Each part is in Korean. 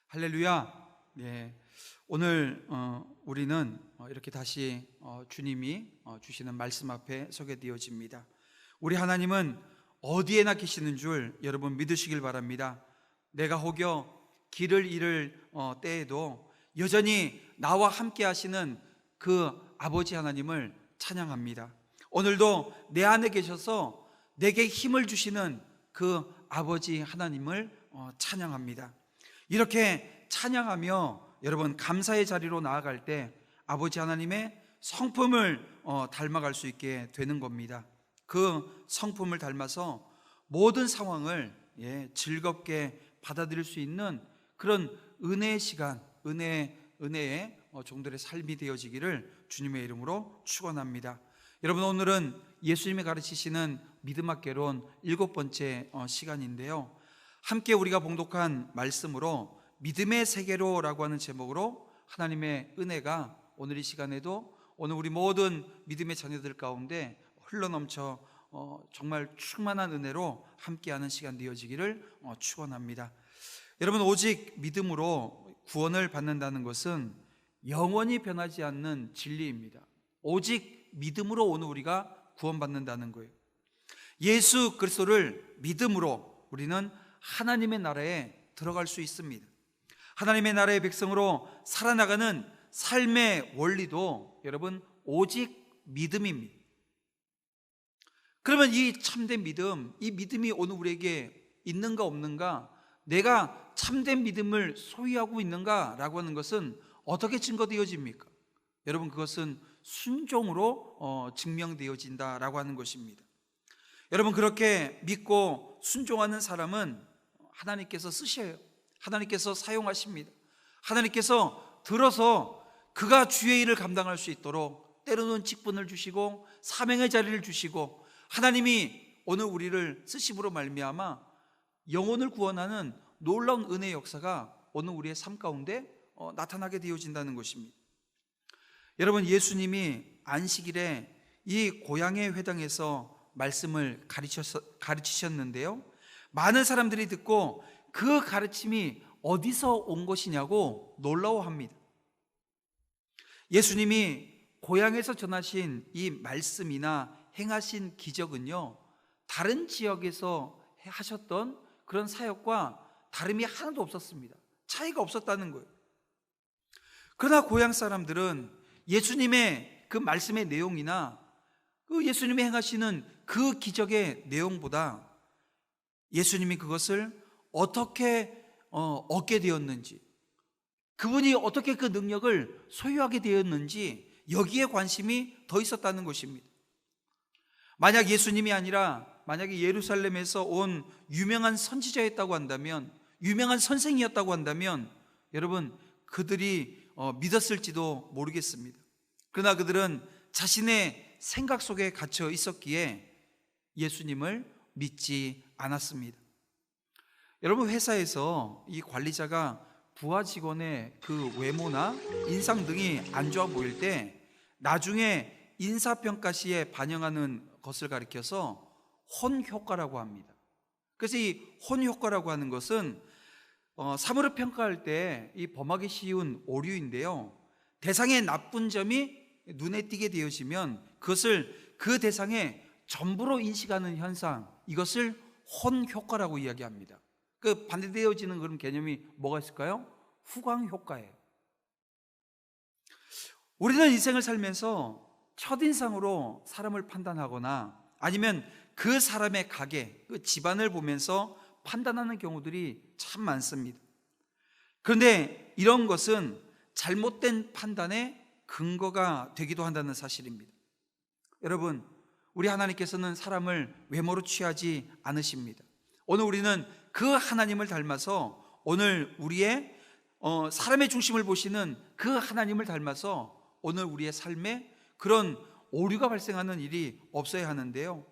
할렐루야. 네. 오늘 우리는 이렇게 다시 주님이 주시는 말씀 앞에 서게 되어집니다. 우리 하나님은 어디에나 계시는 줄 여러분 믿으시길 바랍니다. 내가 혹여 길을 잃을 때에도 여전히 나와 함께 하시는 그 아버지 하나님을 찬양합니다. 오늘도 내 안에 계셔서 내게 힘을 주시는 그 아버지 하나님을 찬양합니다. 이렇게 찬양하며 여러분 감사의 자리로 나아갈 때 아버지 하나님의 성품을 닮아갈 수 있게 되는 겁니다. 그 성품을 닮아서 모든 상황을 즐겁게 받아들일 수 있는 그런 은혜의 시간, 은혜의 종들의 삶이 되어지기를 주님의 이름으로 축원합니다. 여러분, 오늘은 예수님이 가르치시는 믿음 학개론 7번째 시간인데요, 함께 우리가 봉독한 말씀으로 믿음의 세계로라고 하는 제목으로 하나님의 은혜가 오늘 이 시간에도 오늘 우리 모든 믿음의 자녀들 가운데 흘러넘쳐 정말 충만한 은혜로 함께하는 시간 되어지기를 축원합니다. 여러분, 오직 믿음으로 구원을 받는다는 것은 영원히 변하지 않는 진리입니다. 오직 믿음으로 오늘 우리가 구원받는다는 거예요. 예수 그리스도를 믿음으로 우리는 하나님의 나라에 들어갈 수 있습니다. 하나님의 나라의 백성으로 살아나가는 삶의 원리도 여러분 오직 믿음입니다. 그러면 이 참된 믿음, 이 믿음이 오늘 우리에게 있는가 없는가, 내가 참된 믿음을 소유하고 있는가라고 하는 것은 어떻게 증거되어집니까? 여러분, 그것은 순종으로 증명되어진다라고 하는 것입니다. 여러분, 그렇게 믿고 순종하는 사람은 하나님께서 쓰셔요. 하나님께서 사용하십니다. 하나님께서 들어서 그가 주의 일을 감당할 수 있도록 때로는 직분을 주시고 사명의 자리를 주시고, 하나님이 오늘 우리를 쓰심으로 말미암아 영혼을 구원하는 놀라운 은혜의 역사가 오늘 우리의 삶 가운데 나타나게 되어진다는 것입니다. 여러분, 예수님이 안식일에 이 고향의 회당에서 말씀을 가르치셨는데요, 많은 사람들이 듣고 그 가르침이 어디서 온 것이냐고 놀라워합니다. 예수님이 고향에서 전하신 이 말씀이나 행하신 기적은요, 다른 지역에서 하셨던 그런 사역과 다름이 하나도 없었습니다. 차이가 없었다는 거예요. 그러나 고향 사람들은 예수님의 그 말씀의 내용이나 그 예수님이 행하시는 그 기적의 내용보다 예수님이 그것을 어떻게 얻게 되었는지, 그분이 어떻게 그 능력을 소유하게 되었는지 여기에 관심이 더 있었다는 것입니다. 만약 예수님이 아니라 만약에 예루살렘에서 온 유명한 선지자였다고 한다면, 유명한 선생이었다고 한다면 여러분, 그들이 믿었을지도 모르겠습니다. 그러나 그들은 자신의 생각 속에 갇혀 있었기에 예수님을 믿지 않았습니다. 여러분, 회사에서 이 관리자가 부하 직원의 그 외모나 인상 등이 안 좋아 보일 때 나중에 인사평가 시에 반영하는 것을 가리켜서 혼효과라고 합니다. 그래서 이 혼효과라고 하는 것은 사물을 평가할 때 이 범하기 쉬운 오류인데요, 대상의 나쁜 점이 눈에 띄게 되어지면 그것을 그 대상의 전부로 인식하는 현상, 이것을 혼효과라고 이야기합니다. 그 반대되어지는 그런 개념이 뭐가 있을까요? 후광효과예요. 우리는 인생을 살면서 첫인상으로 사람을 판단하거나 아니면 그 사람의 가게, 그 집안을 보면서 판단하는 경우들이 참 많습니다. 그런데 이런 것은 잘못된 판단의 근거가 되기도 한다는 사실입니다. 여러분, 우리 하나님께서는 사람을 외모로 취하지 않으십니다. 오늘 우리는 그 하나님을 닮아서 오늘 우리의 사람의 중심을 보시는 그 하나님을 닮아서 오늘 우리의 삶에 그런 오류가 발생하는 일이 없어야 하는데요,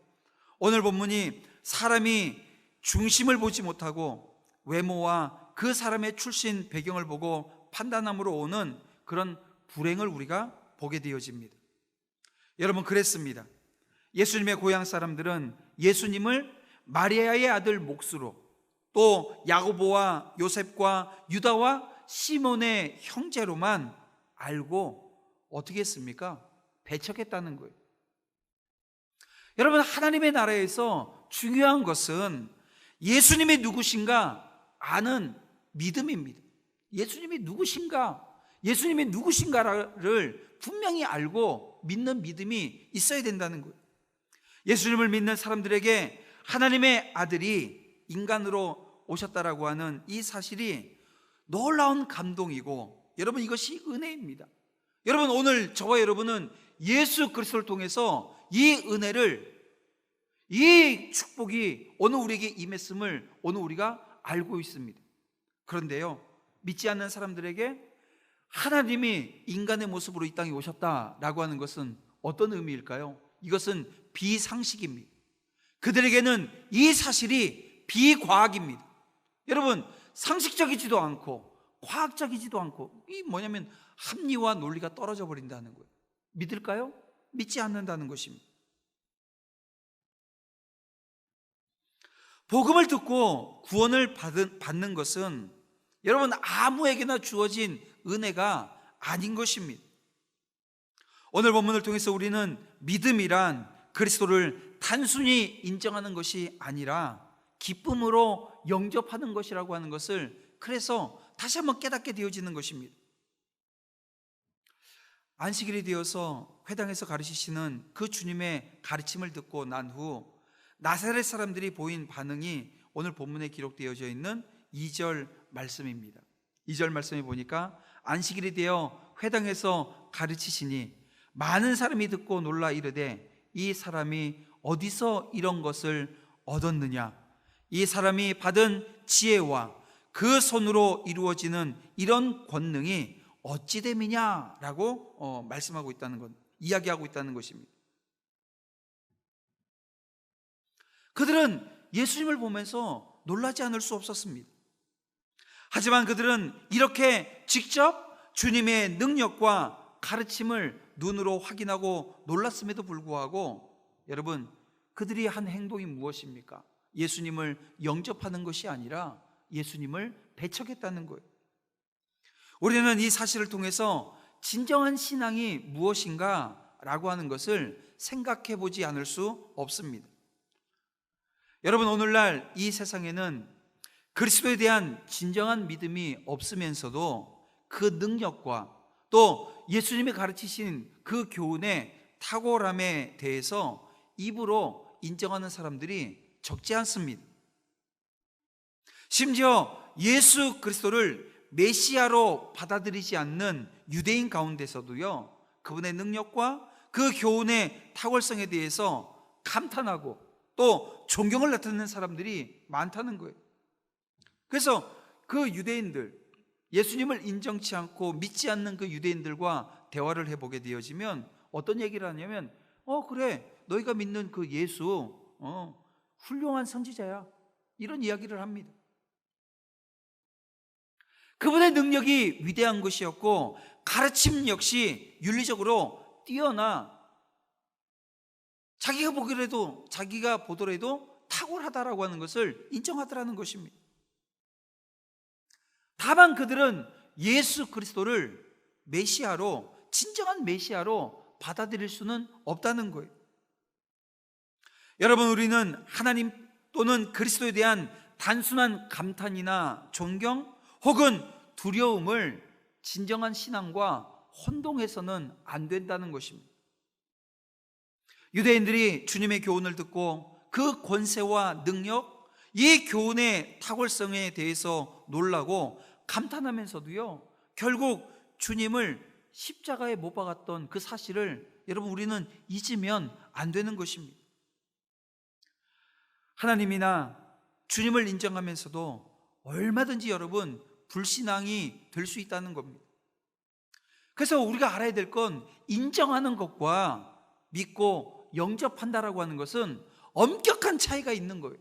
오늘 본문이 사람이 중심을 보지 못하고 외모와 그 사람의 출신 배경을 보고 판단함으로 오는 그런 불행을 우리가 보게 되어집니다. 여러분, 그랬습니다. 예수님의 고향 사람들은 예수님을 마리아의 아들 몫으로, 또 야고보와 요셉과 유다와 시몬의 형제로만 알고 어떻게 했습니까? 배척했다는 거예요. 여러분, 하나님의 나라에서 중요한 것은 예수님이 누구신가 아는 믿음입니다. 예수님이 누구신가, 예수님이 누구신가를 분명히 알고 믿는 믿음이 있어야 된다는 거예요. 예수님을 믿는 사람들에게 하나님의 아들이 인간으로 오셨다라고 하는 이 사실이 놀라운 감동이고, 여러분, 이것이 은혜입니다. 여러분, 오늘 저와 여러분은 예수 그리스도를 통해서 이 은혜를, 이 축복이 오늘 우리에게 임했음을 오늘 우리가 알고 있습니다. 그런데요, 믿지 않는 사람들에게 하나님이 인간의 모습으로 이 땅에 오셨다라고 하는 것은 어떤 의미일까요? 이것은 비상식입니다. 그들에게는 이 사실이 비과학입니다. 여러분, 상식적이지도 않고 과학적이지도 않고, 이 뭐냐면 합리와 논리가 떨어져 버린다는 거예요. 믿을까요? 믿지 않는다는 것입니다. 복음을 듣고 구원을 받는 것은 여러분 아무에게나 주어진 은혜가 아닌 것입니다. 오늘 본문을 통해서 우리는 믿음이란 그리스도를 단순히 인정하는 것이 아니라 기쁨으로 영접하는 것이라고 하는 것을, 그래서 다시 한번 깨닫게 되어지는 것입니다. 안식일이 되어서 회당에서 가르치시는 그 주님의 가르침을 듣고 난 후 나사렛 사람들이 보인 반응이 오늘 본문에 기록되어져 있는 2절 말씀입니다. 2절 말씀에 보니까 안식일이 되어 회당에서 가르치시니 많은 사람이 듣고 놀라 이르되 이 사람이 어디서 이런 것을 얻었느냐, 이 사람이 받은 지혜와 그 손으로 이루어지는 이런 권능이 어찌 됨이냐라고 말씀하고 있다는 것, 이야기하고 있다는 것입니다. 그들은 예수님을 보면서 놀라지 않을 수 없었습니다. 하지만 그들은 이렇게 직접 주님의 능력과 가르침을 눈으로 확인하고 놀랐음에도 불구하고, 여러분, 그들이 한 행동이 무엇입니까? 예수님을 영접하는 것이 아니라 예수님을 배척했다는 거예요. 우리는 이 사실을 통해서 진정한 신앙이 무엇인가 라고 하는 것을 생각해 보지 않을 수 없습니다. 여러분, 오늘날 이 세상에는 그리스도에 대한 진정한 믿음이 없으면서도 그 능력과 또 예수님이 가르치신 그 교훈의 탁월함에 대해서 입으로 인정하는 사람들이 적지 않습니다. 심지어 예수 그리스도를 메시아로 받아들이지 않는 유대인 가운데서도요, 그분의 능력과 그 교훈의 탁월성에 대해서 감탄하고 또 존경을 나타내는 사람들이 많다는 거예요. 그래서 그 유대인들, 예수님을 인정치 않고 믿지 않는 그 유대인들과 대화를 해보게 되어지면 어떤 얘기를 하냐면, 그래, 너희가 믿는 그 예수 훌륭한 선지자야, 이런 이야기를 합니다. 그분의 능력이 위대한 것이었고 가르침 역시 윤리적으로 뛰어나 자기가 보더라도 탁월하다라고 하는 것을 인정하더라는 것입니다. 다만 그들은 예수 그리스도를 메시아로, 진정한 메시아로 받아들일 수는 없다는 거예요. 여러분, 우리는 하나님 또는 그리스도에 대한 단순한 감탄이나 존경 혹은 두려움을 진정한 신앙과 혼동해서는 안 된다는 것입니다. 유대인들이 주님의 교훈을 듣고 그 권세와 능력, 이 교훈의 탁월성에 대해서 놀라고 감탄하면서도요, 결국 주님을 십자가에 못 박았던 그 사실을 여러분, 우리는 잊으면 안 되는 것입니다. 하나님이나 주님을 인정하면서도 얼마든지 여러분 불신앙이 될 수 있다는 겁니다. 그래서 우리가 알아야 될 건, 인정하는 것과 믿고 영접한다라고 하는 것은 엄격한 차이가 있는 거예요.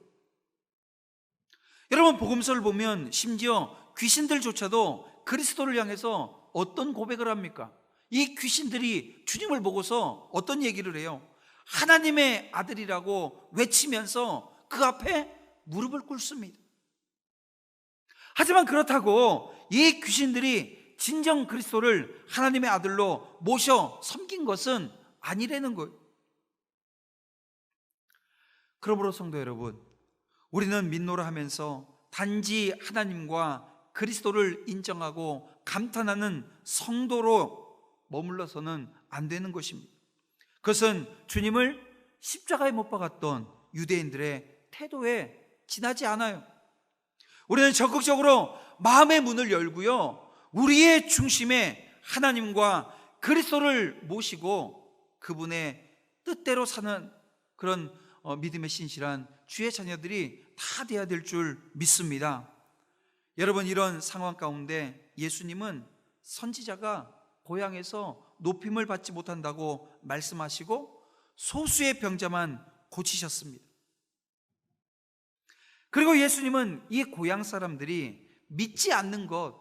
여러분, 복음서를 보면 심지어 귀신들조차도 그리스도를 향해서 어떤 고백을 합니까? 이 귀신들이 주님을 보고서 어떤 얘기를 해요? 하나님의 아들이라고 외치면서 그 앞에 무릎을 꿇습니다. 하지만 그렇다고 이 귀신들이 진정 그리스도를 하나님의 아들로 모셔 섬긴 것은 아니라는 거예요. 그러므로 성도 여러분, 우리는 민노라 하면서 단지 하나님과 그리스도를 인정하고 감탄하는 성도로 머물러서는 안 되는 것입니다. 그것은 주님을 십자가에 못 박았던 유대인들의 태도에 지나지 않아요. 우리는 적극적으로 마음의 문을 열고요, 우리의 중심에 하나님과 그리스도를 모시고 그분의 뜻대로 사는 그런 믿음의 신실한 주의 자녀들이 다 돼야 될 줄 믿습니다. 여러분, 이런 상황 가운데 예수님은 선지자가 고향에서 높임을 받지 못한다고 말씀하시고 소수의 병자만 고치셨습니다. 그리고 예수님은 이 고향 사람들이 믿지 않는 것,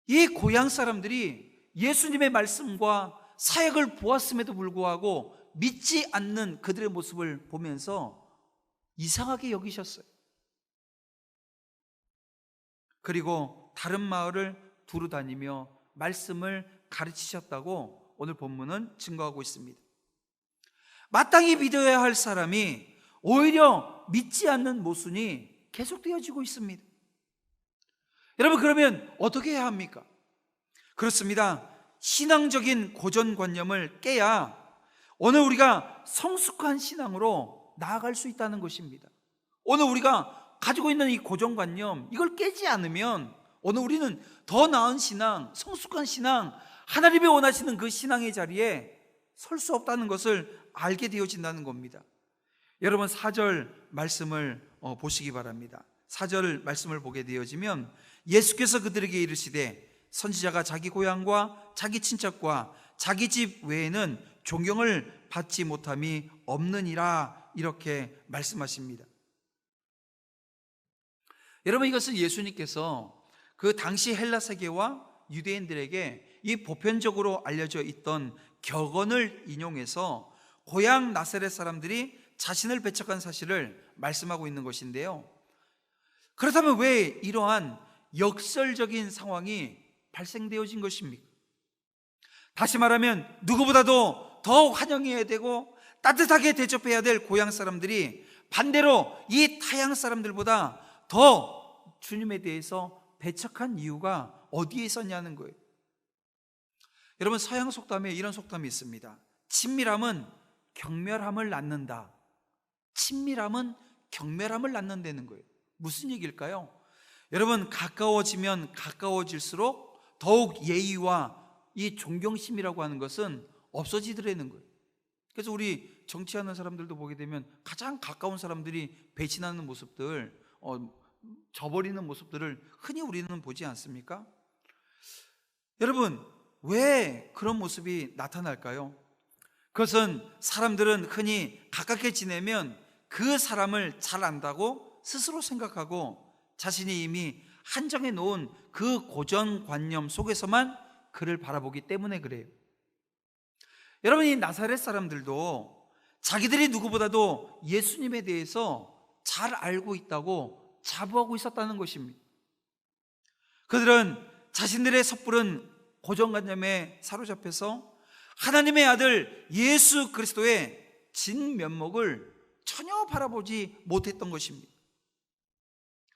이 고향 사람들이 예수님의 말씀과 사역을 보았음에도 불구하고 믿지 않는 그들의 모습을 보면서 이상하게 여기셨어요. 그리고 다른 마을을 두루 다니며 말씀을 가르치셨다고 오늘 본문은 증거하고 있습니다. 마땅히 믿어야 할 사람이 오히려 믿지 않는 모순이 계속되어지고 있습니다. 여러분, 그러면 어떻게 해야 합니까? 그렇습니다. 신앙적인 고정관념을 깨야 오늘 우리가 성숙한 신앙으로 나아갈 수 있다는 것입니다. 오늘 우리가 가지고 있는 이 고정관념, 이걸 깨지 않으면 오늘 우리는 더 나은 신앙, 성숙한 신앙, 하나님이 원하시는 그 신앙의 자리에 설 수 없다는 것을 알게 되어진다는 겁니다. 여러분, 4절 말씀을 보시기 바랍니다. 4절 말씀을 보게 되어지면 예수께서 그들에게 이르시되 선지자가 자기 고향과 자기 친척과 자기 집 외에는 존경을 받지 못함이 없느니라, 이렇게 말씀하십니다. 여러분, 이것은 예수님께서 그 당시 헬라 세계와 유대인들에게 이 보편적으로 알려져 있던 격언을 인용해서 고향 나사렛 사람들이 자신을 배척한 사실을 말씀하고 있는 것인데요, 그렇다면 왜 이러한 역설적인 상황이 발생되어진 것입니까? 다시 말하면 누구보다도 더 환영해야 되고 따뜻하게 대접해야 될 고향 사람들이 반대로 이 타향 사람들보다 더 주님에 대해서 배척한 이유가 어디에 있었냐는 거예요. 여러분, 서양 속담에 이런 속담이 있습니다. 친밀함은 경멸함을 낳는다. 친밀함은 경멸함을 낳는다는 거예요. 무슨 얘기일까요? 여러분, 가까워지면 가까워질수록 더욱 예의와 이 존경심이라고 하는 것은 없어지더라는 거예요. 그래서 우리 정치하는 사람들도 보게 되면 가장 가까운 사람들이 배신하는 모습들, 저버리는 모습들을 흔히 우리는 보지 않습니까? 여러분, 왜 그런 모습이 나타날까요? 그것은 사람들은 흔히 가깝게 지내면 그 사람을 잘 안다고 스스로 생각하고 자신이 이미 한정해 놓은 그 고정관념 속에서만 그를 바라보기 때문에 그래요. 여러분, 이 나사렛 사람들도 자기들이 누구보다도 예수님에 대해서 잘 알고 있다고 자부하고 있었다는 것입니다. 그들은 자신들의 섣부른 고정관념에 사로잡혀서 하나님의 아들 예수 그리스도의 진면목을 전혀 바라보지 못했던 것입니다.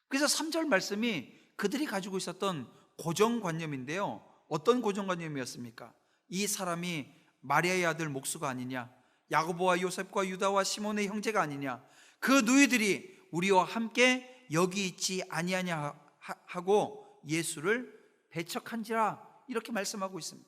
그래서 3절 말씀이 그들이 가지고 있었던 고정관념인데요, 어떤 고정관념이었습니까? 이 사람이 마리아의 아들 목수가 아니냐, 야고보와 요셉과 유다와 시몬의 형제가 아니냐, 그 누이들이 우리와 함께 여기 있지 아니하냐 하고 예수를 배척한지라, 이렇게 말씀하고 있습니다.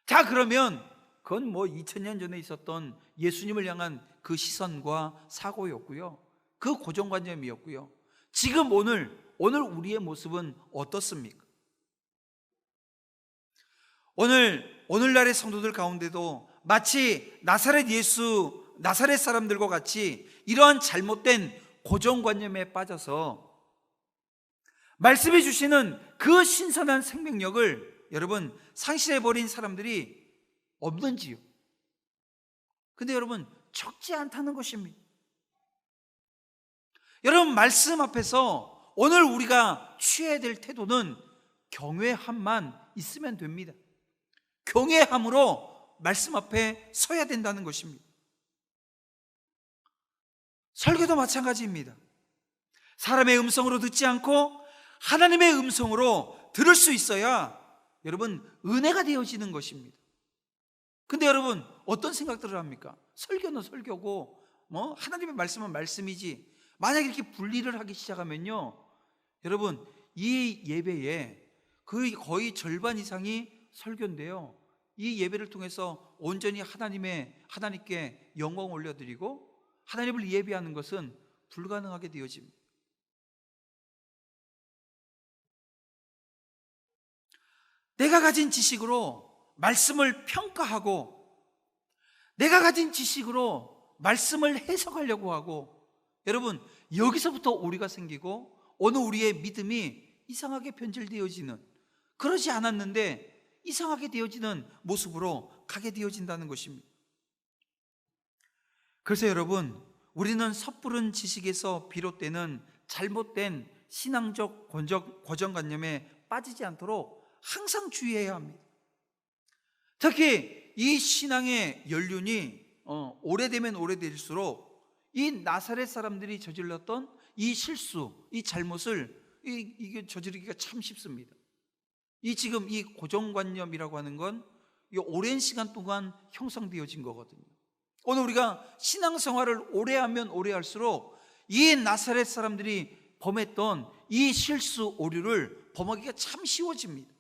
자, 그러면 그건 2000년 전에 있었던 예수님을 향한 그 시선과 사고였고요, 그 고정관념이었고요. 지금 오늘 우리의 모습은 어떻습니까? 오늘날의 성도들 가운데도 마치 나사렛 사람들과 같이 이러한 잘못된 고정관념에 빠져서 말씀해 주시는 그 신선한 생명력을 여러분 상실해버린 사람들이 없는지요? 근데 여러분, 적지 않다는 것입니다. 여러분, 말씀 앞에서 오늘 우리가 취해야 될 태도는 경외함만 있으면 됩니다. 경외함으로 말씀 앞에 서야 된다는 것입니다. 설교도 마찬가지입니다. 사람의 음성으로 듣지 않고 하나님의 음성으로 들을 수 있어야 여러분 은혜가 되어지는 것입니다. 근데 여러분 어떤 생각들을 합니까? 설교는 설교고 하나님의 말씀은 말씀이지. 만약에 이렇게 분리를 하기 시작하면요, 여러분 이 예배에 거의 절반 이상이 설교인데요, 이 예배를 통해서 온전히 하나님께 영광 올려드리고 하나님을 예배하는 것은 불가능하게 되어집니다. 내가 가진 지식으로 말씀을 평가하고 내가 가진 지식으로 말씀을 해석하려고 하고, 여러분 여기서부터 오류가 생기고 오늘 우리의 믿음이 이상하게 변질되어지는, 그러지 않았는데 이상하게 되어지는 모습으로 가게 되어진다는 것입니다. 그래서 여러분, 우리는 섣부른 지식에서 비롯되는 잘못된 신앙적 고정관념에 빠지지 않도록 항상 주의해야 합니다. 특히 이 신앙의 연륜이 오래되면 오래될수록 이 나사렛 사람들이 저질렀던 이 실수, 이 잘못을 이게 저지르기가 참 쉽습니다. 지금 이 고정관념이라고 하는 건 이 오랜 시간 동안 형성되어진 거거든요. 오늘 우리가 신앙생활을 오래 하면 오래 할수록 이 나사렛 사람들이 범했던 이 실수, 오류를 범하기가 참 쉬워집니다.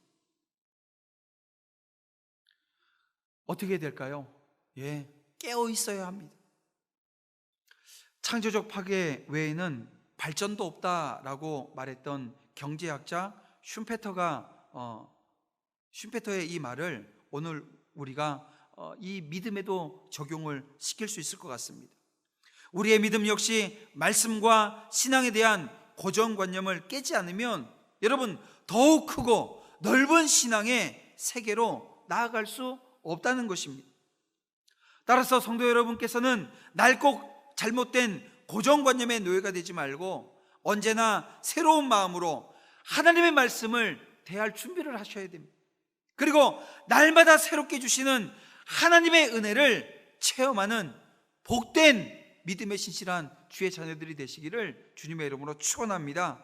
어떻게 해야 될까요? 깨어 있어야 합니다. 창조적 파괴 외에는 발전도 없다라고 말했던 경제학자 슌페터의 이 말을 오늘 우리가 이 믿음에도 적용을 시킬 수 있을 것 같습니다. 우리의 믿음 역시 말씀과 신앙에 대한 고정관념을 깨지 않으면 여러분 더욱 크고 넓은 신앙의 세계로 나아갈 수 없다는 것입니다. 따라서 성도 여러분께서는 날꼭 잘못된 고정관념의 노예가 되지 말고 언제나 새로운 마음으로 하나님의 말씀을 대할 준비를 하셔야 됩니다. 그리고 날마다 새롭게 주시는 하나님의 은혜를 체험하는 복된 믿음의 신실한 주의 자녀들이 되시기를 주님의 이름으로 축원합니다.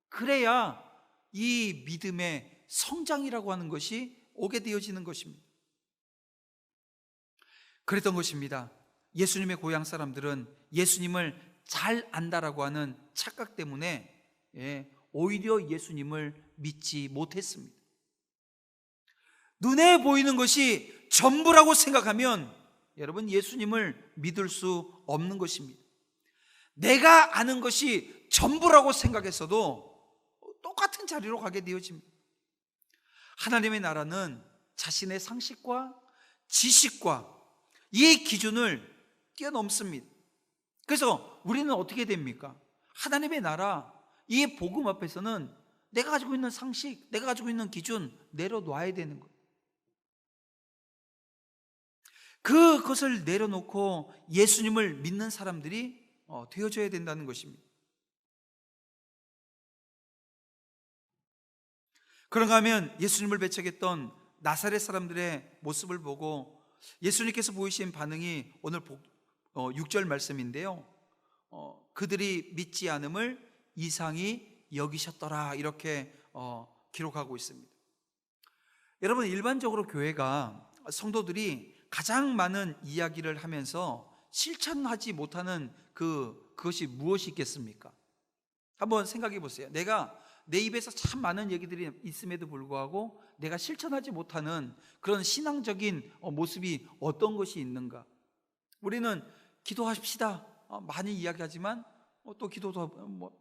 그래야 이 믿음의 성장이라고 하는 것이 오게 되어지는 것입니다. 그랬던 것입니다. 예수님의 고향 사람들은 예수님을 잘 안다라고 하는 착각 때문에 오히려 예수님을 믿지 못했습니다. 눈에 보이는 것이 전부라고 생각하면 여러분 예수님을 믿을 수 없는 것입니다. 내가 아는 것이 전부라고 생각했어도 똑같은 자리로 가게 되어집니다. 하나님의 나라는 자신의 상식과 지식과 이 기준을 뛰어넘습니다. 그래서 우리는 어떻게 됩니까? 하나님의 나라, 이 복음 앞에서는 내가 가지고 있는 상식, 내가 가지고 있는 기준 내려놔야 되는 거예요. 그것을 내려놓고 예수님을 믿는 사람들이 되어져야 된다는 것입니다. 그런가 하면 예수님을 배척했던 나사렛 사람들의 모습을 보고 예수님께서 보이신 반응이 오늘 6절 말씀인데요, 그들이 믿지 않음을 이상히 여기셨더라, 이렇게 기록하고 있습니다. 여러분, 일반적으로 교회가 성도들이 가장 많은 이야기를 하면서 실천하지 못하는 그것이 무엇이 있겠습니까? 한번 생각해 보세요. 내가 내 입에서 참 많은 얘기들이 있음에도 불구하고 내가 실천하지 못하는 그런 신앙적인 모습이 어떤 것이 있는가? 우리는 기도하십시다 많이 이야기하지만 또 기도도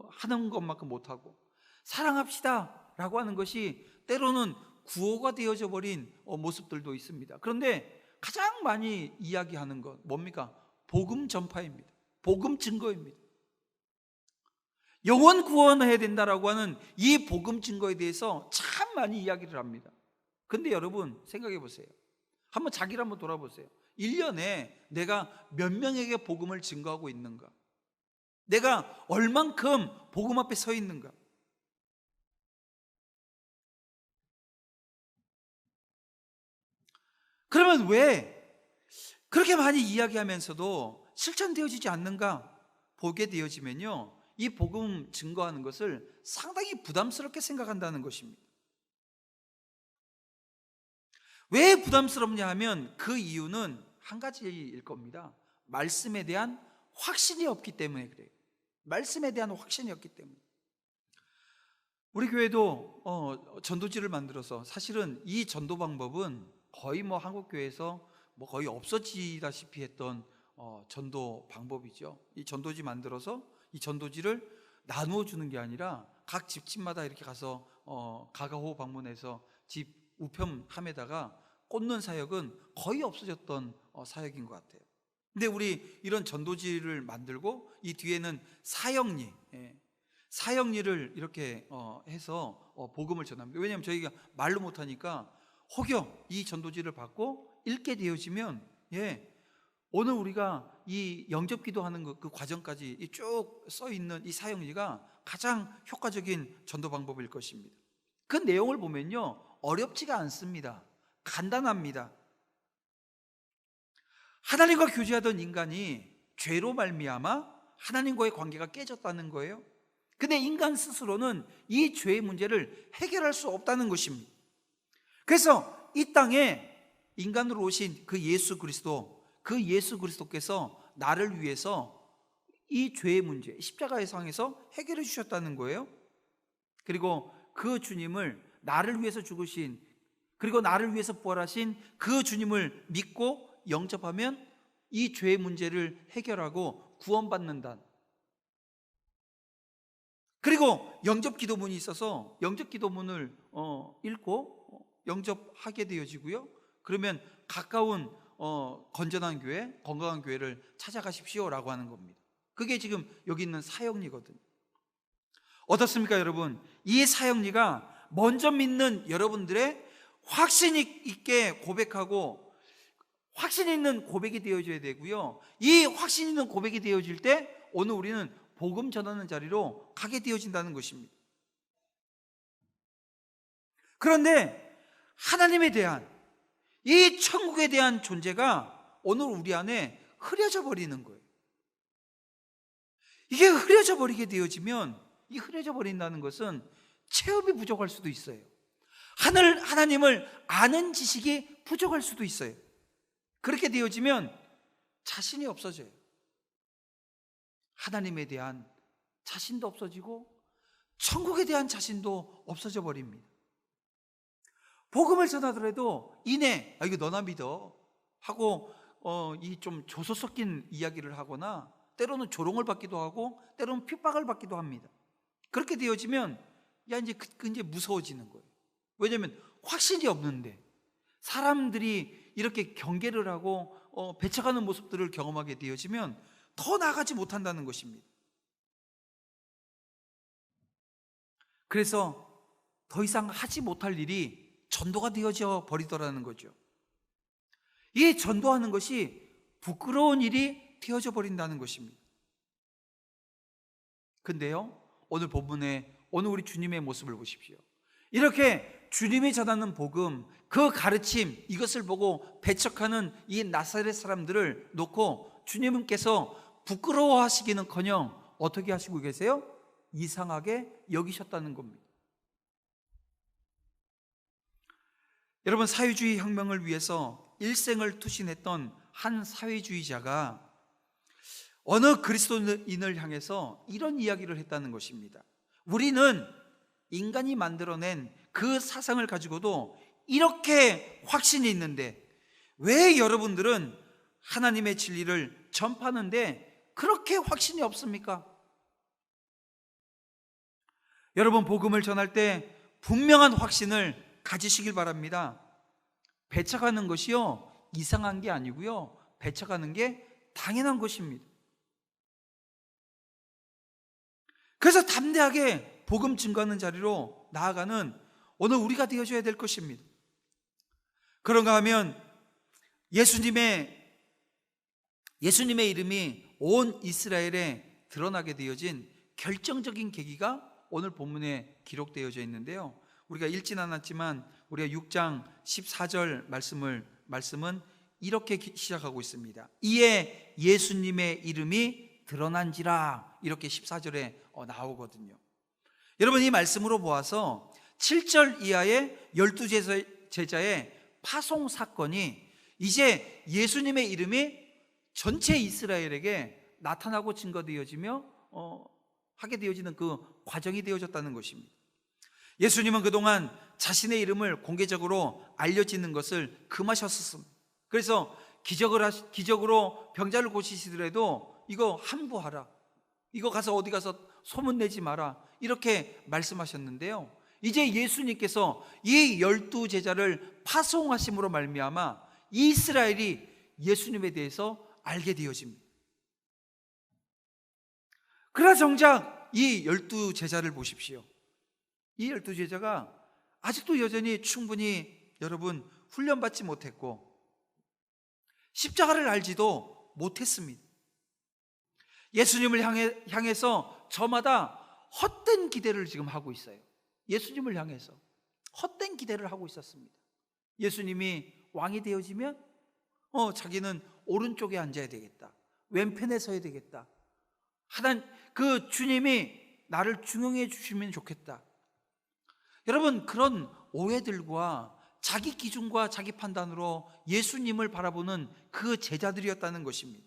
하는 것만큼 못하고, 사랑합시다 라고 하는 것이 때로는 구호가 되어져 버린 모습들도 있습니다. 그런데 가장 많이 이야기하는 것 뭡니까? 복음 전파입니다. 복음 증거입니다. 영혼 구원해야 된다라고 하는 이 복음 증거에 대해서 참 많이 이야기를 합니다. 근데 여러분 생각해 보세요. 한번 자기를 한번 돌아보세요. 1년에 내가 몇 명에게 복음을 증거하고 있는가? 내가 얼만큼 복음 앞에 서 있는가? 그러면 왜 그렇게 많이 이야기하면서도 실천되어지지 않는가 보게 되어지면요, 이 복음 증거하는 것을 상당히 부담스럽게 생각한다는 것입니다. 왜 부담스럽냐 하면 그 이유는 한 가지일 겁니다. 말씀에 대한 확신이 없기 때문에 그래요. 말씀에 대한 확신이 없기 때문에. 우리 교회도 전도지를 만들어서, 사실은 이 전도 방법은 거의 한국 교회에서 거의 없어지다시피 했던 전도 방법이죠. 이 전도지 만들어서 이 전도지를 나누어 주는 게 아니라 각 집집마다 이렇게 가서 가가호 방문해서 집 우편함에다가 꽂는 사역은 거의 없어졌던 사역인 것 같아요. 근데 우리 이런 전도지를 만들고 이 뒤에는 사역리, 사역리를 이렇게 해서 복음을 전합니다. 왜냐하면 저희가 말로 못하니까 혹여 이 전도지를 받고 읽게 되어지면, 오늘 우리가 이 영접 기도하는 그 과정까지 쭉 써 있는 이 사역리가 가장 효과적인 전도 방법일 것입니다. 그 내용을 보면요, 어렵지가 않습니다. 간단합니다. 하나님과 교제하던 인간이 죄로 말미암아 하나님과의 관계가 깨졌다는 거예요. 근데 인간 스스로는 이 죄의 문제를 해결할 수 없다는 것입니다. 그래서 이 땅에 인간으로 오신 그 예수 그리스도께서 나를 위해서 이 죄의 문제, 십자가의 상에서 해결해 주셨다는 거예요. 그리고 그 주님을, 나를 위해서 죽으신, 그리고 나를 위해서 부활하신 그 주님을 믿고 영접하면 이 죄의 문제를 해결하고 구원받는다. 그리고 영접 기도문이 있어서 영접 기도문을 읽고 영접하게 되어지고요. 그러면 가까운 건전한 교회, 건강한 교회를 찾아가십시오라고 하는 겁니다. 그게 지금 여기 있는 사역리거든요. 어떻습니까, 여러분? 이 사역리가 먼저 믿는 여러분들의 확신 있게 고백하고 확신 있는 고백이 되어져야 되고요. 이 확신 있는 고백이 되어질 때 오늘 우리는 복음 전하는 자리로 가게 되어진다는 것입니다. 그런데 하나님에 대한, 이 천국에 대한 존재가 오늘 우리 안에 흐려져 버리는 거예요. 이게 흐려져 버리게 되어지면, 이 흐려져 버린다는 것은 체험이 부족할 수도 있어요. 하나님을 아는 지식이 부족할 수도 있어요. 그렇게 되어지면 자신이 없어져요. 하나님에 대한 자신도 없어지고 천국에 대한 자신도 없어져 버립니다. 복음을 전하더라도 이내 이거 너나 믿어 하고 이 좀 조소 섞인 이야기를 하거나 때로는 조롱을 받기도 하고 때로는 핍박을 받기도 합니다. 그렇게 되어지면 이제 무서워지는 거예요. 왜냐하면 확신이 없는데 사람들이 이렇게 경계를 하고 배척하는 모습들을 경험하게 되어지면 더 나아가지 못한다는 것입니다. 그래서 더 이상 하지 못할 일이 전도가 되어져 버리더라는 거죠. 이 전도하는 것이 부끄러운 일이 되어져 버린다는 것입니다. 근데요, 오늘 본문에 오늘 우리 주님의 모습을 보십시오. 이렇게 주님이 전하는 복음, 그 가르침, 이것을 보고 배척하는 이 나사렛 사람들을 놓고 주님께서 부끄러워하시기는커녕 어떻게 하시고 계세요? 이상하게 여기셨다는 겁니다. 여러분, 사회주의 혁명을 위해서 일생을 투신했던 한 사회주의자가 어느 그리스도인을 향해서 이런 이야기를 했다는 것입니다. 우리는 인간이 만들어낸 그 사상을 가지고도 이렇게 확신이 있는데 왜 여러분들은 하나님의 진리를 전파하는데 그렇게 확신이 없습니까? 여러분, 복음을 전할 때 분명한 확신을 가지시길 바랍니다. 배척하는 것이요, 이상한 게 아니고요, 배척하는 게 당연한 것입니다. 그래서 담대하게 복음 증거하는 자리로 나아가는 오늘 우리가 되어줘야 될 것입니다. 그런가 하면 예수님의 이름이 온 이스라엘에 드러나게 되어진 결정적인 계기가 오늘 본문에 기록되어져 있는데요, 우리가 읽진 않았지만 우리가 6장 14절 말씀은 이렇게 시작하고 있습니다. 이에 예수님의 이름이 드러난지라, 이렇게 14절에 나오거든요. 여러분, 이 말씀으로 보아서 7절 이하의 12제자의 파송 사건이 이제 예수님의 이름이 전체 이스라엘에게 나타나고 증거되어지며 하게 되어지는 그 과정이 되어졌다는 것입니다. 예수님은 그동안 자신의 이름을 공개적으로 알려지는 것을 금하셨습니다. 그래서 기적으로 병자를 고치시더라도 이거 함부하라, 이거 가서 어디 가서 소문내지 마라, 이렇게 말씀하셨는데요, 이제 예수님께서 이 12제자를 파송하심으로 말미암아 이스라엘이 예수님에 대해서 알게 되어집니다. 그러나 정작 이 12제자를 보십시오. 이 12제자가 아직도 여전히 충분히 여러분 훈련받지 못했고 십자가를 알지도 못했습니다. 예수님을 향해서 저마다 헛된 기대를 지금 하고 있어요. 예수님을 향해서 헛된 기대를 하고 있었습니다. 예수님이 왕이 되어지면 자기는 오른쪽에 앉아야 되겠다, 왼편에 서야 되겠다, 그 주님이 나를 중용해 주시면 좋겠다. 여러분, 그런 오해들과 자기 기준과 자기 판단으로 예수님을 바라보는 그 제자들이었다는 것입니다.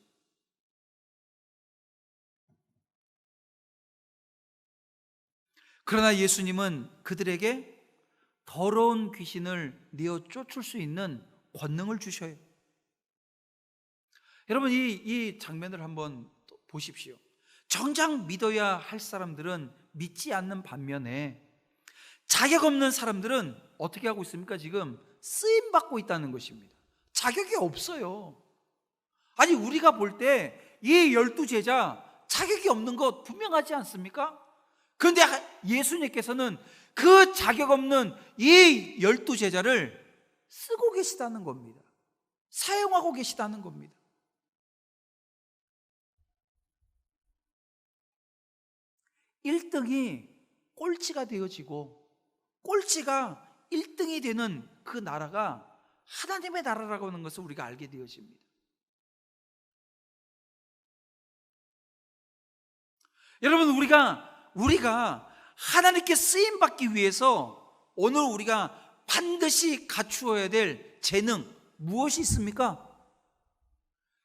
그러나 예수님은 그들에게 더러운 귀신을 내어 쫓을 수 있는 권능을 주셔요. 여러분, 이 장면을 한번 보십시오. 정작 믿어야 할 사람들은 믿지 않는 반면에 자격 없는 사람들은 어떻게 하고 있습니까? 지금 쓰임받고 있다는 것입니다. 자격이 없어요. 아니, 우리가 볼 때 이 12제자 자격이 없는 것 분명하지 않습니까? 그런데 예수님께서는 그 자격 없는 이 12제자를 쓰고 계시다는 겁니다. 사용하고 계시다는 겁니다. (1등이) 꼴찌가 되어지고 꼴찌가 1등이 되는 그 나라가 하나님의 나라라고 하는 것을 우리가 알게 되어집니다. 여러분, 우리가 하나님께 쓰임받기 위해서 오늘 우리가 반드시 갖추어야 될 재능 무엇이 있습니까?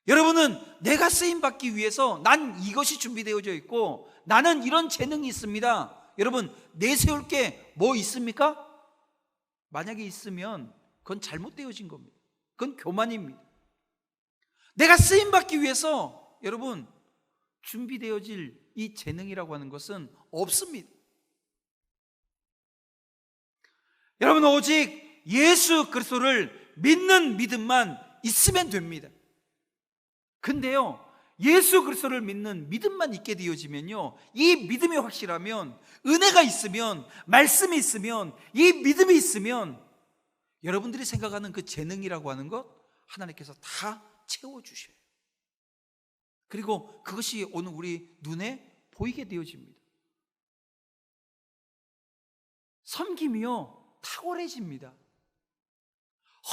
여러분은 내가 쓰임받기 위해서 난 이것이 준비되어져 있고 나는 이런 재능이 있습니다, 여러분 내세울 게 뭐 있습니까? 만약에 있으면 그건 잘못되어진 겁니다. 그건 교만입니다. 내가 쓰임받기 위해서 여러분 준비되어질 이 재능이라고 하는 것은 없습니다. 여러분, 오직 예수 그리스도를 믿는 믿음만 있으면 됩니다. 근데요, 예수 그리스도를 믿는 믿음만 있게 되어지면요, 이 믿음이 확실하면, 은혜가 있으면, 말씀이 있으면, 이 믿음이 있으면 여러분들이 생각하는 그 재능이라고 하는 것 하나님께서 다 채워주셔요. 그리고 그것이 오늘 우리 눈에 보이게 되어집니다. 섬김이요 탁월해집니다.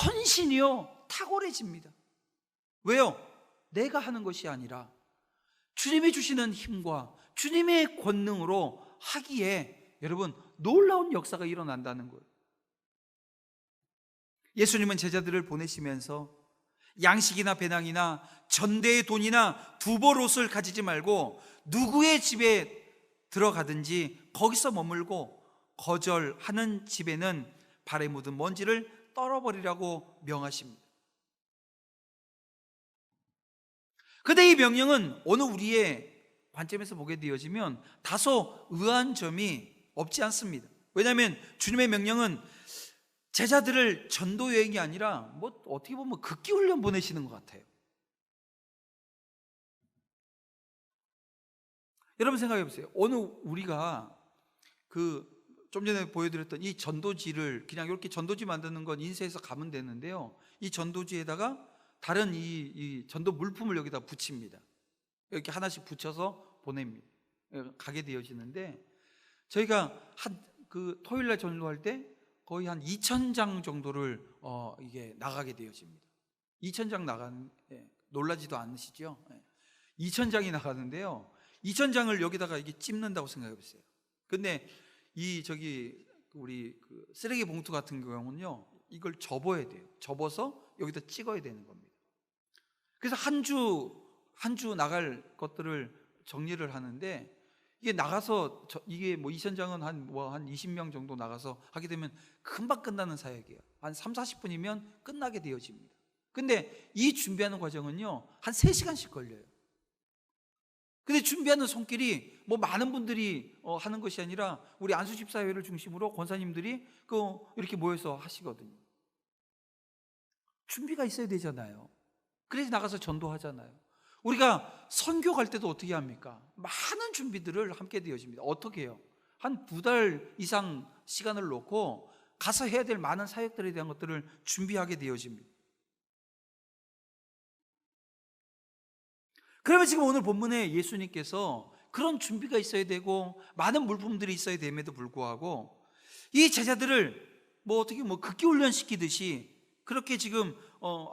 헌신이요 탁월해집니다. 왜요? 내가 하는 것이 아니라 주님이 주시는 힘과 주님의 권능으로 하기에 여러분 놀라운 역사가 일어난다는 거예요. 예수님은 제자들을 보내시면서 양식이나 배낭이나 전대의 돈이나 두벌 옷을 가지지 말고 누구의 집에 들어가든지 거기서 머물고 거절하는 집에는 발에 묻은 먼지를 떨어버리라고 명하십니다. 그런데 이 명령은 오늘 우리의 관점에서 보게 되어지면 다소 의아한 점이 없지 않습니다. 왜냐하면 주님의 명령은 제자들을 전도 여행이 아니라 어떻게 보면 극기 훈련 보내시는 것 같아요. 여러분 생각해 보세요. 오늘 우리가 좀 전에 보여드렸던 이 전도지를 그냥 이렇게 전도지 만드는 건 인쇄해서 가면 되는데요, 이 전도지에다가 다른 이 전도 물품을 여기다 붙입니다. 이렇게 하나씩 붙여서 보냅니다. 가게 되어지는데, 저희가 그 토요일 날 전도할 때 거의 한 2,000장 정도를 이게 나가게 되어집니다. 2,000장 나가는, 놀라지도 않으시죠? 2,000장이 나가는데요, 2,000장을 여기다가 이게 찝는다고 생각해 보세요. 근데 우리 그 쓰레기 봉투 같은 경우는요, 이걸 접어야 돼요. 접어서 여기다 찍어야 되는 겁니다. 그래서 한 주 나갈 것들을 정리를 하는데, 이게 나가서 이게 뭐 2,000장은 한 20명 정도 나가서 하게 되면 금방 끝나는 사역이에요. 한 30-40분이면 끝나게 되어집니다. 근데 이 준비하는 과정은요, 한 3시간씩 걸려요. 근데 준비하는 손길이 뭐 많은 분들이 하는 것이 아니라 우리 안수집사회를 중심으로 권사님들이 이렇게 모여서 하시거든요. 준비가 있어야 되잖아요. 그래서 나가서 전도하잖아요. 우리가 선교 갈 때도 어떻게 합니까? 많은 준비들을 함께 되어집니다. 어떻게 해요? 한 2달 이상 시간을 놓고 가서 해야 될 많은 사역들에 대한 것들을 준비하게 되어집니다. 그러면 지금 오늘 본문에 예수님께서 그런 준비가 있어야 되고 많은 물품들이 있어야 됨에도 불구하고 이 제자들을 어떻게 극기 훈련시키듯이 그렇게 지금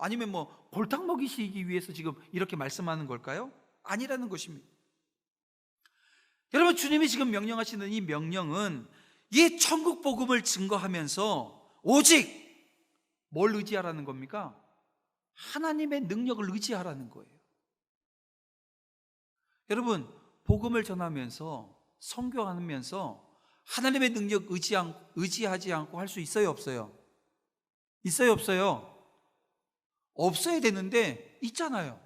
아니면 골탕 먹이시기 위해서 지금 이렇게 말씀하는 걸까요? 아니라는 것입니다. 여러분, 주님이 지금 명령하시는 이 명령은 이 천국 복음을 증거하면서 오직 뭘 의지하라는 겁니까? 하나님의 능력을 의지하라는 거예요. 여러분, 복음을 전하면서 선교하면서 하나님의 능력 의지하지 않고 할 수 있어요, 없어요? 있어요, 없어요? 없어야 되는데 있잖아요.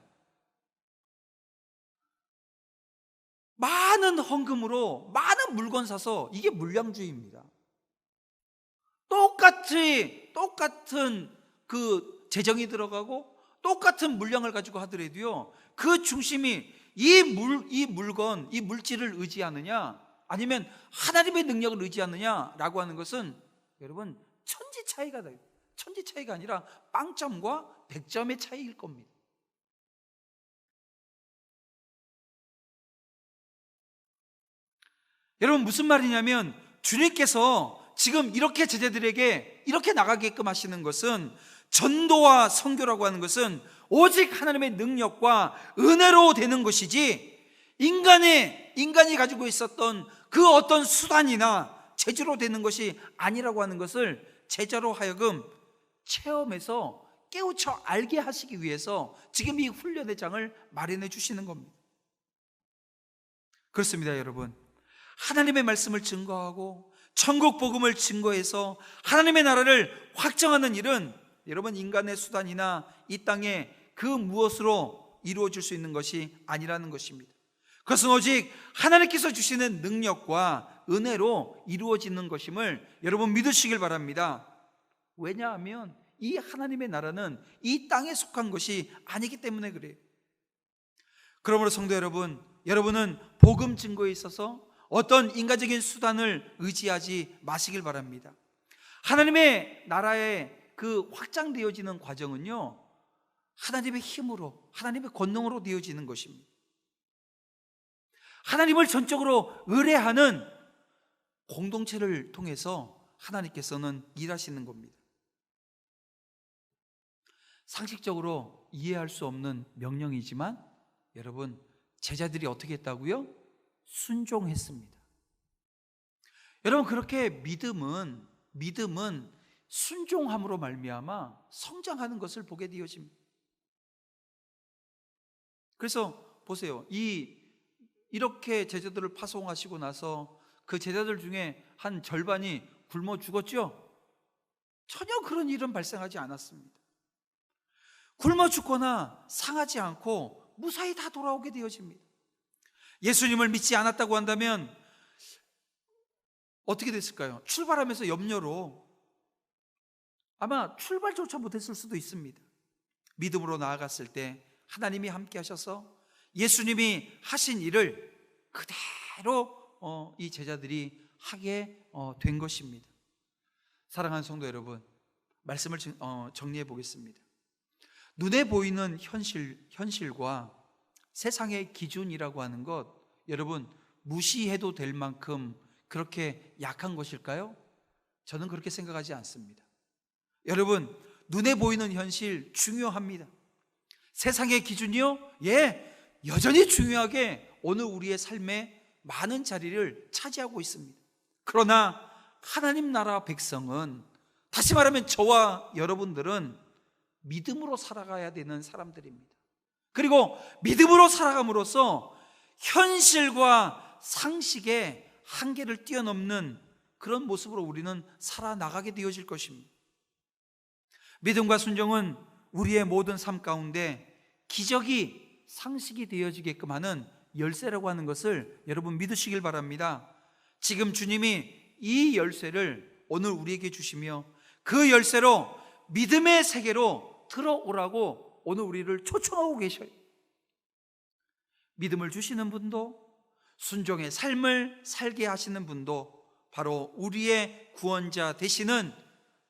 많은 헌금으로 많은 물건 사서, 이게 물량주의입니다. 똑같은 그 재정이 들어가고 똑같은 물량을 가지고 하더라도요, 그 중심이 이 물건, 이 물질을 의지하느냐 아니면 하나님의 능력을 의지하느냐라고 하는 것은 여러분 천지 차이가 나요. 천지 차이가 아니라 빵점과 100점의 차이일 겁니다. 여러분, 무슨 말이냐면 주님께서 지금 이렇게 제자들에게 이렇게 나가게끔 하시는 것은, 전도와 선교라고 하는 것은 오직 하나님의 능력과 은혜로 되는 것이지 인간이 가지고 있었던 그 어떤 수단이나 재주로 되는 것이 아니라고 하는 것을 제자로 하여금 체험해서 깨우쳐 알게 하시기 위해서 지금 이 훈련의 장을 마련해 주시는 겁니다. 그렇습니다, 여러분. 하나님의 말씀을 증거하고 천국 복음을 증거해서 하나님의 나라를 확정하는 일은 여러분 인간의 수단이나 이 땅에 그 무엇으로 이루어질 수 있는 것이 아니라는 것입니다. 그것은 오직 하나님께서 주시는 능력과 은혜로 이루어지는 것임을 여러분 믿으시길 바랍니다. 왜냐하면 이 하나님의 나라는 이 땅에 속한 것이 아니기 때문에 그래요. 그러므로 성도 여러분, 여러분은 복음 증거에 있어서 어떤 인간적인 수단을 의지하지 마시길 바랍니다. 하나님의 나라의 그 확장되어지는 과정은요, 하나님의 힘으로, 하나님의 권능으로 되어지는 것입니다. 하나님을 전적으로 의뢰하는 공동체를 통해서 하나님께서는 일하시는 겁니다. 상식적으로 이해할 수 없는 명령이지만 여러분, 제자들이 어떻게 했다고요? 순종했습니다. 여러분, 그렇게 믿음은 순종함으로 말미암아 성장하는 것을 보게 되어집니다. 그래서 보세요. 이렇게 제자들을 파송하시고 나서 그 제자들 중에 한 절반이 굶어 죽었죠? 전혀 그런 일은 발생하지 않았습니다. 굶어 죽거나 상하지 않고 무사히 다 돌아오게 되어집니다. 예수님을 믿지 않았다고 한다면 어떻게 됐을까요? 출발하면서 염려로 아마 출발조차 못했을 수도 있습니다. 믿음으로 나아갔을 때 하나님이 함께 하셔서 예수님이 하신 일을 그대로 이 제자들이 하게 된 것입니다. 사랑하는 성도 여러분, 말씀을 정리해 보겠습니다. 눈에 보이는 현실과 세상의 기준이라고 하는 것, 여러분 무시해도 될 만큼 그렇게 약한 것일까요? 저는 그렇게 생각하지 않습니다. 여러분, 눈에 보이는 현실 중요합니다. 세상의 기준이요? 여전히 중요하게 오늘 우리의 삶에 많은 자리를 차지하고 있습니다. 그러나 하나님 나라 백성은, 다시 말하면 저와 여러분들은 믿음으로 살아가야 되는 사람들입니다. 그리고 믿음으로 살아감으로써 현실과 상식의 한계를 뛰어넘는 그런 모습으로 우리는 살아나가게 되어질 것입니다. 믿음과 순종은 우리의 모든 삶 가운데 기적이 상식이 되어지게끔 하는 열쇠라고 하는 것을 여러분 믿으시길 바랍니다. 지금 주님이 이 열쇠를 오늘 우리에게 주시며 그 열쇠로 믿음의 세계로 들어오라고 오늘 우리를 초청하고 계셔요. 믿음을 주시는 분도 순종의 삶을 살게 하시는 분도 바로 우리의 구원자 되시는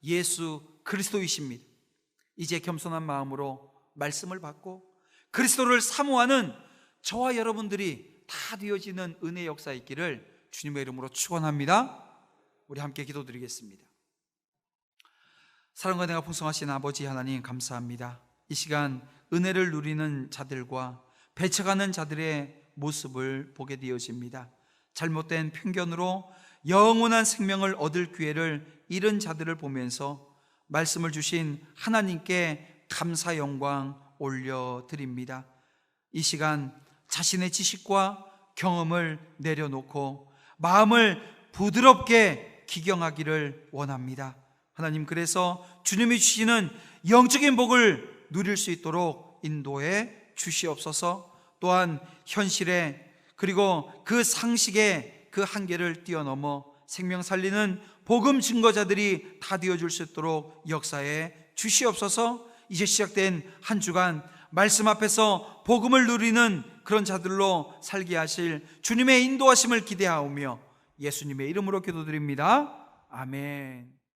예수 그리스도이십니다. 이제 겸손한 마음으로 말씀을 받고 그리스도를 사모하는 저와 여러분들이 다 되어지는 은혜 역사 있기를 주님의 이름으로 축원합니다. 우리 함께 기도드리겠습니다. 사랑과 은혜가 풍성하신 아버지 하나님, 감사합니다. 이 시간 은혜를 누리는 자들과 배쳐가는 자들의 모습을 보게 되어집니다. 잘못된 편견으로 영원한 생명을 얻을 기회를 잃은 자들을 보면서 말씀을 주신 하나님께 감사 영광 올려드립니다. 이 시간 자신의 지식과 경험을 내려놓고 마음을 부드럽게 기경하기를 원합니다. 하나님, 그래서 주님이 주시는 영적인 복을 누릴 수 있도록 인도해 주시옵소서. 또한 현실에 그리고 그 상식의 그 한계를 뛰어넘어 생명 살리는 복음 증거자들이 다 되어줄 수 있도록 역사해 주시옵소서. 이제 시작된 한 주간 말씀 앞에서 복음을 누리는 그런 자들로 살게 하실 주님의 인도하심을 기대하오며 예수님의 이름으로 기도드립니다. 아멘.